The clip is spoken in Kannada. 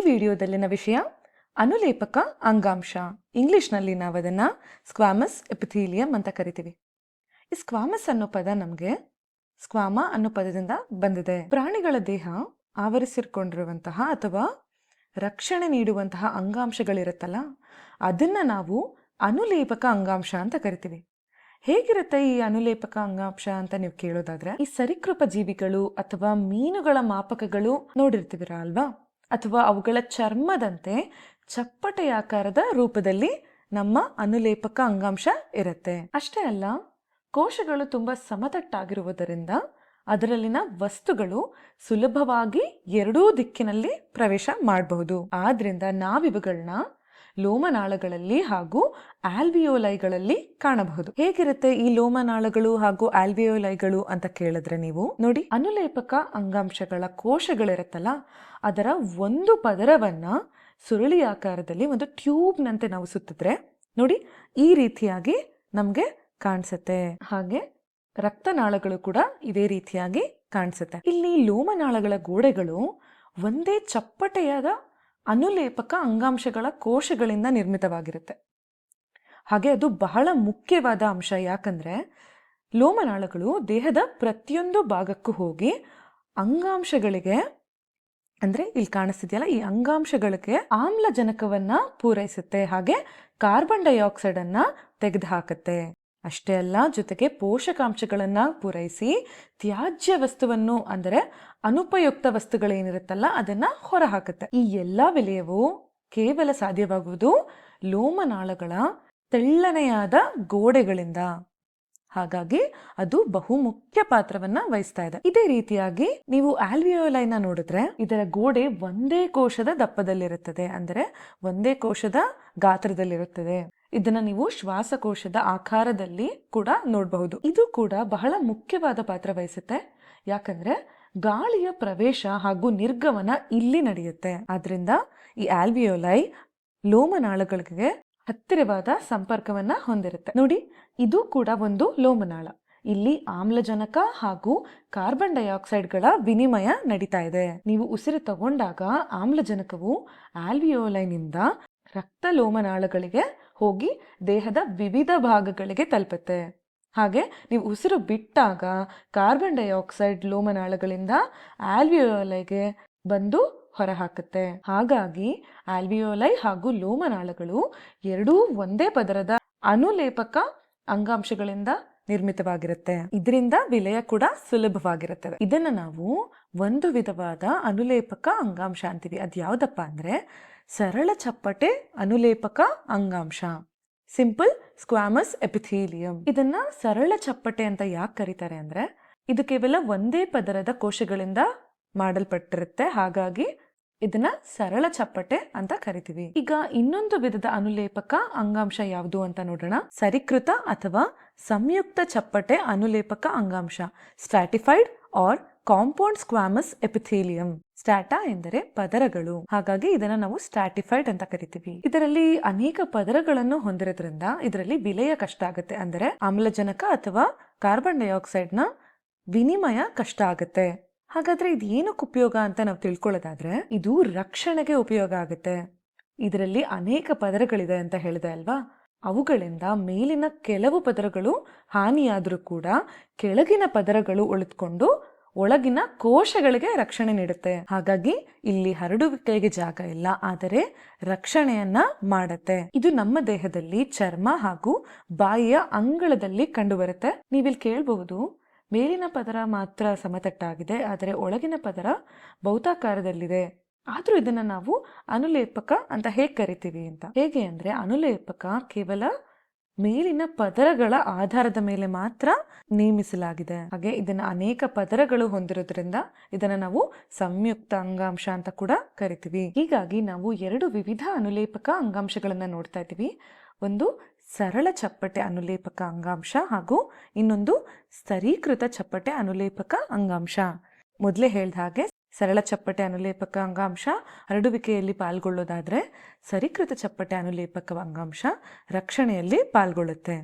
ವಿಡಿಯೋದಲ್ಲಿನ ವಿಷಯ ಅನುಲೇಪಕ ಅಂಗಾಂಶ. ಇಂಗ್ಲಿಷ್ನಲ್ಲಿ ನಾವು ಅದನ್ನು ಸ್ಕ್ವಾಮಸ್ ಎಪಿಥೀಲಿಯಂ ಅಂತ ಕರಿತೀವಿ. ಈ ಸ್ಕ್ವಾಮಸ್ ಅನ್ನೋ ಪದ ನಮಗೆ ಸ್ಕ್ವಾಮ ಅನ್ನೋ ಪದದಿಂದ ಬಂದಿದೆ. ಪ್ರಾಣಿಗಳ ದೇಹ ಆವರಿಸಿಕೊಂಡಿರುವಂತಹ ಅಥವಾ ರಕ್ಷಣೆ ನೀಡುವಂತಹ ಅಂಗಾಂಶಗಳಿರುತ್ತಲ್ಲ, ಅದನ್ನ ನಾವು ಅನುಲೇಪಕ ಅಂಗಾಂಶ ಅಂತ ಕರಿತೀವಿ. ಹೇಗಿರುತ್ತೆ ಈ ಅನುಲೇಪಕ ಅಂಗಾಂಶ ಅಂತ ನೀವು ಕೇಳೋದಾದ್ರೆ, ಈ ಸರೀಕೃಪ ಜೀವಿಗಳು ಅಥವಾ ಮೀನುಗಳ ಮಾಪಕಗಳು ನೋಡಿರ್ತೀವಿರ ಅಲ್ವಾ, ಅಥವಾ ಅವುಗಳ ಚರ್ಮದಂತೆ ಚಪ್ಪಟೆಯಾಕಾರದ ರೂಪದಲ್ಲಿ ನಮ್ಮ ಅನುಲೇಪಕ ಅಂಗಾಂಶ ಇರುತ್ತೆ. ಅಷ್ಟೇ ಅಲ್ಲ, ಕೋಶಗಳು ತುಂಬಾ ಸಮತಟ್ಟಾಗಿರುವುದರಿಂದ ಅದರಲ್ಲಿನ ವಸ್ತುಗಳು ಸುಲಭವಾಗಿ ಎರಡೂ ದಿಕ್ಕಿನಲ್ಲಿ ಪ್ರವೇಶ ಮಾಡಬಹುದು. ಆದ್ರಿಂದ ನಾವಿವುಗಳನ್ನ ಲೋಮನಾಳಗಳಲ್ಲಿ ಹಾಗೂ ಆಲ್ವಿಯೋಲೈಗಳಲ್ಲಿ ಕಾಣಬಹುದು. ಹೇಗಿರುತ್ತೆ ಈ ಲೋಮನಾಳಗಳು ಹಾಗೂ ಆಲ್ವಿಯೋಲೈಗಳು ಅಂತ ಕೇಳಿದ್ರೆ ನೀವು ನೋಡಿ, ಅನುಲೇಪಕ ಅಂಗಾಂಶಗಳ ಕೋಶಗಳಿರುತ್ತಲ್ಲ, ಅದರ ಒಂದು ಪದರವನ್ನ ಸುರುಳಿ ಆಕಾರದಲ್ಲಿ ಒಂದು ಟ್ಯೂಬ್ ನಂತೆ ನಾವು ಸುತ್ತಿದ್ರೆ ನೋಡಿ, ಈ ರೀತಿಯಾಗಿ ನಮ್ಗೆ ಕಾಣಿಸುತ್ತೆ. ಹಾಗೆ ರಕ್ತನಾಳಗಳು ಕೂಡ ಇದೇ ರೀತಿಯಾಗಿ ಕಾಣಿಸುತ್ತೆ. ಇಲ್ಲಿ ಲೋಮನಾಳಗಳ ಗೋಡೆಗಳು ಒಂದೇ ಚಪ್ಪಟೆಯಾದ ಅನುಲೇಪಕ ಅಂಗಾಂಶಗಳ ಕೋಶಗಳಿಂದ ನಿರ್ಮಿತವಾಗಿರುತ್ತೆ. ಹಾಗೆ ಅದು ಬಹಳ ಮುಖ್ಯವಾದ ಅಂಶ. ಯಾಕಂದ್ರೆ ಲೋಮನಾಳಗಳು ದೇಹದ ಪ್ರತಿಯೊಂದು ಭಾಗಕ್ಕೂ ಹೋಗಿ ಅಂಗಾಂಶಗಳಿಗೆ, ಅಂದ್ರೆ ಇಲ್ಲಿ ಕಾಣಿಸ್ತಿದೆಯಲ್ಲ, ಈ ಅಂಗಾಂಶಗಳಿಗೆ ಆಮ್ಲಜನಕವನ್ನ ಪೂರೈಸುತ್ತೆ. ಹಾಗೆ ಕಾರ್ಬನ್ ಡೈಆಕ್ಸೈಡ್ ಅನ್ನ ತೆಗೆದು ಹಾಕುತ್ತೆ. ಅಷ್ಟೇ ಅಲ್ಲ, ಜೊತೆಗೆ ಪೋಷಕಾಂಶಗಳನ್ನ ಪೂರೈಸಿ ತ್ಯಾಜ್ಯ ವಸ್ತುವನ್ನು, ಅಂದರೆ ಅನುಪಯುಕ್ತ ವಸ್ತುಗಳೇನಿರುತ್ತಲ್ಲ, ಅದನ್ನ ಹೊರ ಹಾಕುತ್ತೆ. ಈ ಎಲ್ಲಾ ವಿಲಯವು ಕೇವಲ ಸಾಧ್ಯವಾಗುವುದು ಲೋಮನಾಳಗಳ ತೆಳ್ಳನೆಯಾದ ಗೋಡೆಗಳಿಂದ. ಹಾಗಾಗಿ ಅದು ಬಹುಮುಖ್ಯ ಪಾತ್ರವನ್ನ ವಹಿಸ್ತಾ ಇದೆ. ಇದೇ ರೀತಿಯಾಗಿ ನೀವು ಆಲ್ವಿಯೋಲೈನ ನೋಡಿದ್ರೆ ಇದರ ಗೋಡೆ ಒಂದೇ ಕೋಶದ ದಪ್ಪದಲ್ಲಿರುತ್ತದೆ, ಅಂದರೆ ಒಂದೇ ಕೋಶದ ಗಾತ್ರದಲ್ಲಿರುತ್ತದೆ. ಇದನ್ನ ನೀವು ಶ್ವಾಸಕೋಶದ ಆಕಾರದಲ್ಲಿ ಕೂಡ ನೋಡಬಹುದು. ಇದು ಕೂಡ ಬಹಳ ಮುಖ್ಯವಾದ ಪಾತ್ರ ವಹಿಸುತ್ತೆ. ಯಾಕಂದ್ರೆ ಗಾಳಿಯ ಪ್ರವೇಶ ಹಾಗೂ ನಿರ್ಗಮನ ಇಲ್ಲಿ ನಡೆಯುತ್ತೆ. ಆದ್ರಿಂದ ಈ ಆಲ್ವಿಯೋಲೈ ಲೋಮನಾಳಗಳಿಗೆ ಹತ್ತಿರವಾದ ಸಂಪರ್ಕವನ್ನ ಹೊಂದಿರುತ್ತೆ. ನೋಡಿ, ಇದು ಕೂಡ ಒಂದು ಲೋಮನಾಳ. ಇಲ್ಲಿ ಆಮ್ಲಜನಕ ಹಾಗೂ ಕಾರ್ಬನ್ ಡೈಆಕ್ಸೈಡ್ಗಳ ವಿನಿಮಯ ನಡೀತಾ ಇದೆ. ನೀವು ಉಸಿರು ತಗೊಂಡಾಗ ಆಮ್ಲಜನಕವು ಆಲ್ವಿಯೋಲೈನಿಂದ ರಕ್ತ ಲೋಮನಾಳಗಳಿಗೆ ಹೋಗಿ ದೇಹದ ವಿವಿಧ ಭಾಗಗಳಿಗೆ ತಲುಪುತ್ತೆ. ಹಾಗೆ ನೀವು ಉಸಿರು ಬಿಟ್ಟಾಗ ಕಾರ್ಬನ್ ಡೈಆಕ್ಸೈಡ್ ಲೋಮನಾಳಗಳಿಂದ ಆಲ್ವಿಯೋಲೈಗೆ ಬಂದು ಹೊರಹಾಕುತ್ತೆ. ಹಾಗಾಗಿ ಆಲ್ವಿಯೋಲೈ ಹಾಗೂ ಲೋಮನಾಳಗಳು ಎರಡೂ ಒಂದೇ ಪದರದ ಅನುಲೇಪಕ ಅಂಗಾಂಶಗಳಿಂದ ನಿರ್ಮಿತವಾಗಿರುತ್ತೆ. ಇದರಿಂದ ವಿಲಯ ಕೂಡ ಸುಲಭವಾಗಿರುತ್ತದೆ. ಇದನ್ನ ನಾವು ಒಂದು ವಿಧವಾದ ಅನುಲೇಪಕ ಅಂಗಾಂಶ ಅಂತೀವಿ. ಅದು ಯಾವ್ದಪ್ಪ ಅಂದ್ರೆ ಸರಳ ಚಪ್ಪಟೆ ಅನುಲೇಪಕ ಅಂಗಾಂಶ, ಸಿಂಪಲ್ ಸ್ಕ್ವಾಮಸ್ ಎಪಿಥೀಲಿಯಂ. ಇದನ್ನ ಸರಳ ಚಪ್ಪಟೆ ಅಂತ ಯಾಕೆ ಕರೀತಾರೆ ಅಂದ್ರೆ ಇದು ಕೇವಲ ಒಂದೇ ಪದರದ ಕೋಶಗಳಿಂದ ಮಾಡಲ್ಪಟ್ಟಿರುತ್ತೆ. ಹಾಗಾಗಿ ಇದನ್ನ ಸರಳ ಚಪ್ಪಟೆ ಅಂತ ಕರಿತೀವಿ. ಈಗ ಇನ್ನೊಂದು ವಿಧದ ಅನುಲೇಪಕ ಅಂಗಾಂಶ ಯಾವುದು ಅಂತ ನೋಡೋಣ. ಸರೀಕೃತ ಅಥವಾ ಸಂಯುಕ್ತ ಚಪ್ಪಟೆ ಅನುಲೇಪಕ ಅಂಗಾಂಶ, stratified or compound squamous epithelium. Strata ಎಂದರೆ ಪದರಗಳು, ಹಾಗಾಗಿ ಇದನ್ನ ನಾವು ಸ್ಟ್ರಾಟಿಫೈಡ್ ಅಂತ ಕರಿತೀವಿ. ಇದರಲ್ಲಿ ಅನೇಕ ಪದರಗಳನ್ನು ಹೊಂದಿರೋದ್ರಿಂದ ಇದರಲ್ಲಿ ವಿಲಯ ಕಷ್ಟ ಆಗುತ್ತೆ. ಅಂದರೆ ಆಮ್ಲಜನಕ ಅಥವಾ ಕಾರ್ಬನ್ ಡೈಆಕ್ಸೈಡ್ ನ ವಿನಿಮಯ ಕಷ್ಟ ಆಗುತ್ತೆ. ಹಾಗಾದ್ರೆ ಇದು ಏನಕ್ಕೆ ಉಪಯೋಗ ಅಂತ ನಾವು ತಿಳ್ಕೊಳ್ಳೋದಾದ್ರೆ, ಇದು ರಕ್ಷಣೆಗೆ ಉಪಯೋಗ ಆಗುತ್ತೆ. ಇದರಲ್ಲಿ ಅನೇಕ ಪದರಗಳಿದೆ ಅಂತ ಹೇಳಿದೆ ಅಲ್ವಾ, ಅವುಗಳಿಂದ ಮೇಲಿನ ಕೆಲವು ಪದರಗಳು ಹಾನಿಯಾದರೂ ಕೂಡ ಕೆಳಗಿನ ಪದರಗಳು ಉಳಿದುಕೊಂಡು ಒಳಗಿನ ಕೋಶಗಳಿಗೆ ರಕ್ಷಣೆ ನೀಡುತ್ತೆ. ಹಾಗಾಗಿ ಇಲ್ಲಿ ಹರಡುವಿಕೆಗೆ ಜಾಗ ಇಲ್ಲ, ಆದರೆ ರಕ್ಷಣೆಯನ್ನ ಮಾಡುತ್ತೆ. ಇದು ನಮ್ಮ ದೇಹದಲ್ಲಿ ಚರ್ಮ ಹಾಗೂ ಬಾಯಿಯ ಅಂಗಳದಲ್ಲಿ ಕಂಡುಬರುತ್ತೆ. ನೀವಿಲ್ಲಿ ಕೇಳಬಹುದು, ಮೇಲಿನ ಪದರ ಮಾತ್ರ ಸಮತಟ್ಟಾಗಿದೆ, ಆದರೆ ಒಳಗಿನ ಪದರ ಭೌತಾಕಾರದಲ್ಲಿದೆ. ಆದ್ರೂ ಇದನ್ನ ನಾವು ಅನುಲೇಪಕ ಅಂತ ಹೇಗೆ ಕರಿತೀವಿ ಅಂತ. ಹೇಗೆ ಅಂದ್ರೆ ಅನುಲೇಪಕ ಕೇವಲ ಮೇಲಿನ ಪದರಗಳ ಆಧಾರದ ಮೇಲೆ ಮಾತ್ರ ನೇಮಿಸಲಾಗಿದೆ. ಹಾಗೆ ಇದನ್ನ ಅನೇಕ ಪದರಗಳು ಹೊಂದಿರೋದ್ರಿಂದ ಇದನ್ನ ನಾವು ಸಂಯುಕ್ತ ಅಂಗಾಂಶ ಅಂತ ಕೂಡ ಕರಿತೀವಿ. ಹೀಗಾಗಿ ನಾವು ಎರಡು ವಿವಿಧ ಅನುಲೇಪಕ ಅಂಗಾಂಶಗಳನ್ನ ನೋಡ್ತಾ ಇದ್ದೀವಿ. ಒಂದು ಸರಳ ಚಪ್ಪಟೆ ಅನುಲೇಪಕ ಅಂಗಾಂಶ ಹಾಗೂ ಇನ್ನೊಂದು ಸ್ತರೀಕೃತ ಚಪ್ಪಟೆ ಅನುಲೇಪಕ ಅಂಗಾಂಶ. ಮೊದಲೇ ಹೇಳಿದ ಹಾಗೆ ಸರಳ ಚಪ್ಪಟೆ ಅನುಲೇಪಕ ಅಂಗಾಂಶ ಹರಡುವಿಕೆಯಲ್ಲಿ ಪಾಲ್ಗೊಳ್ಳೋದಾದ್ರೆ, ಸರೀಕೃತ ಚಪ್ಪಟೆ ಅನುಲೇಪಕ ಅಂಗಾಂಶ ರಕ್ಷಣೆಯಲ್ಲಿ ಪಾಲ್ಗೊಳ್ಳುತ್ತೆ.